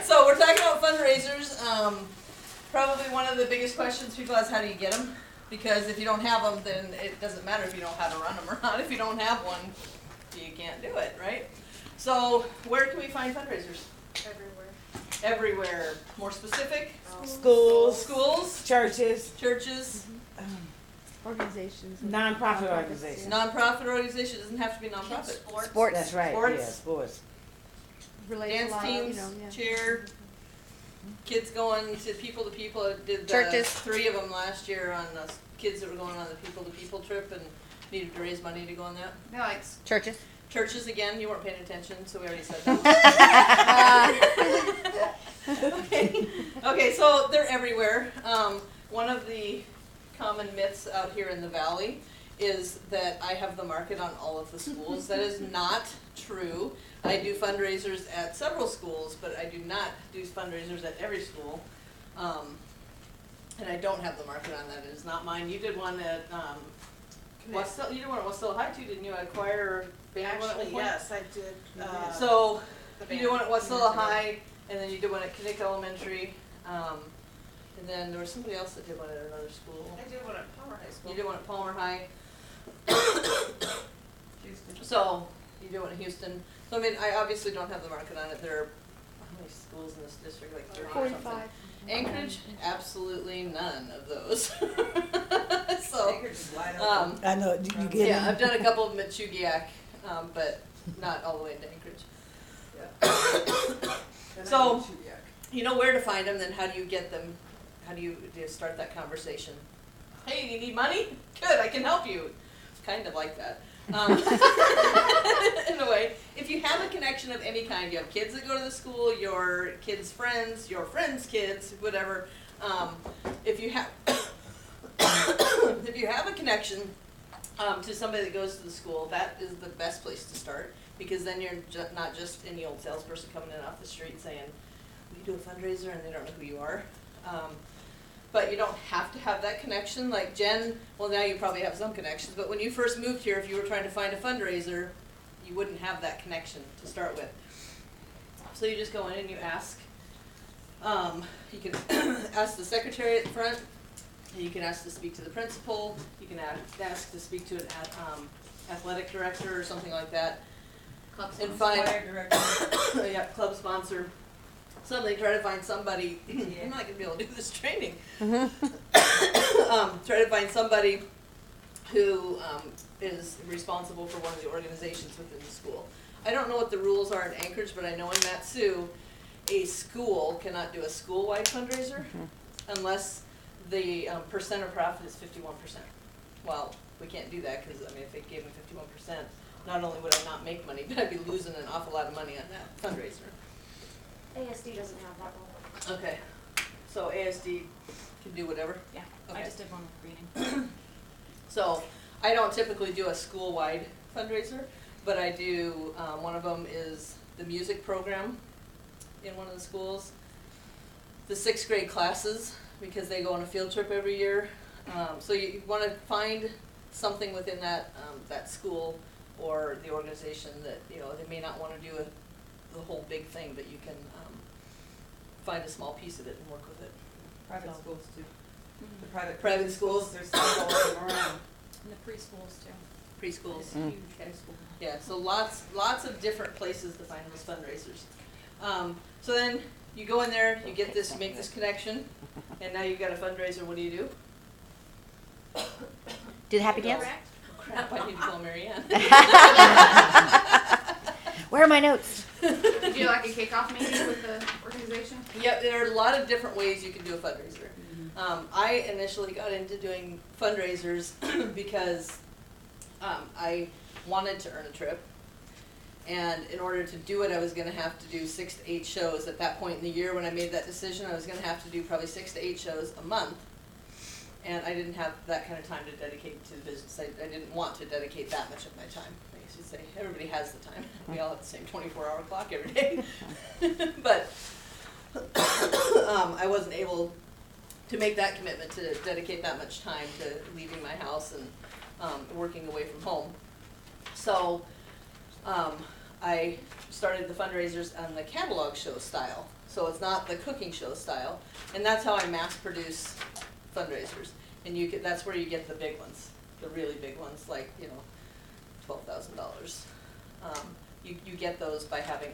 So we're talking about fundraisers. Probably one of the biggest questions people ask, how do you get them? Because if you don't have them, then it doesn't matter if you know how to run them or not. If you don't have one, you can't do it, right? So where can we find fundraisers? Everywhere. Everywhere. More specific? Schools. Schools. Churches. Churches. Organizations. Nonprofit organizations. Nonprofit organizations. Doesn't have to be nonprofit. Sports. That's right, Sports. yeah, sports. Dance teams, cheer, kids going to people. I did Churches. 3 of them last year on kids that were going on the people trip and needed to raise money to go on that. Nice. Churches. Churches again, you weren't paying attention, so we already said that. Okay, so they're everywhere. One of the common myths out here in the valley is that I have the market on all of the schools. That is not true. I do fundraisers at several schools, but I do not do fundraisers at every school. And I don't have the market on that. It is not mine. You did one at Westell. You did one at Westell High too, didn't you? Acquire band one at one Actually, point? yes, I did. So the you did one at band. Westell High, and then you did one at Kinnick Elementary, and then there was somebody else that did one at another school. I did one at Palmer High School. You did one at Palmer High. So you did one at Houston. So I mean, I obviously don't have the market on it. There are how many schools in this district? Like 30 or something. 45. Anchorage, absolutely none of those. So Anchorage is wide open. I know, you get yeah, it. I've done a couple of them at Chugiak, but not all the way into Anchorage. So you know where to find them. Then how do you get them? How do you start that conversation? Hey, you need money? Good, I can help you. It's kind of like that. In a way, if you have a connection of any kind, you have kids that go to the school, your kids' friends, your friends' kids, whatever. If you have if you have a connection to somebody that goes to the school, that is the best place to start, because then you're not just any old salesperson coming in off the street saying, "We do a fundraiser," and they don't know who you are. But you don't have to have that connection. Like Jen, well now you probably have some connections, but when you first moved here, if you were trying to find a fundraiser, you wouldn't have that connection to start with. So you just go in and you ask. You can ask the secretary at the front, and you can ask to speak to the principal, you can ask to speak to an athletic director or something like that. Club And sponsor. find, yeah, club sponsor. Something, try to find somebody, I'm not going to be able to do this training. Try to find somebody who is responsible for one of the organizations within the school. I don't know what the rules are in Anchorage, but I know in Matsu, a school cannot do a school-wide fundraiser unless the percent of profit is 51%. Well, we can't do that because, I mean, if they gave me 51%, not only would I not make money, but I'd be losing an awful lot of money on that fundraiser. ASD doesn't have that rule. Okay, so ASD can do whatever? Yeah, Okay. I just did one with Greening. So, I don't typically do a school-wide fundraiser, but I do, one of them is the music program in one of the schools. The 6th grade classes, because they go on a field trip every year. So you want to find something within that, that school or the organization that, you know, they may not want to do the whole big thing, but you can find a small piece of it and work with it. Private So. schools too. The Private schools. There's several of them around. And the preschools too. Preschools. It's huge preschool. Yeah, so lots of different places to find those fundraisers. So then you go in there, you get this, you make this connection, and now you've got a fundraiser. What do you do? Do the happy dance? Oh, crap, I need to call Mary Ann. Where are my notes? Did you do like a kickoff meeting with the organization? Yep, there are a lot of different ways you can do a fundraiser. I initially got into doing fundraisers because I wanted to earn a trip. And in order to do it, I was going to have to do 6 to 8 shows. At that point in the year when I made that decision, I was going to have to do probably 6 to 8 shows a month. And I didn't have that kind of time to dedicate to the business. I didn't want to dedicate that much of my time. I guess you'd say everybody has the time. We all have the same 24-hour clock every day. But I wasn't able to make that commitment to dedicate that much time to leaving my house and working away from home. So I started the fundraisers on the catalog show style. So it's not the cooking show style, and that's how I mass produce fundraisers. And that's where you get the big ones, the really big ones, like, $12,000. You get those by having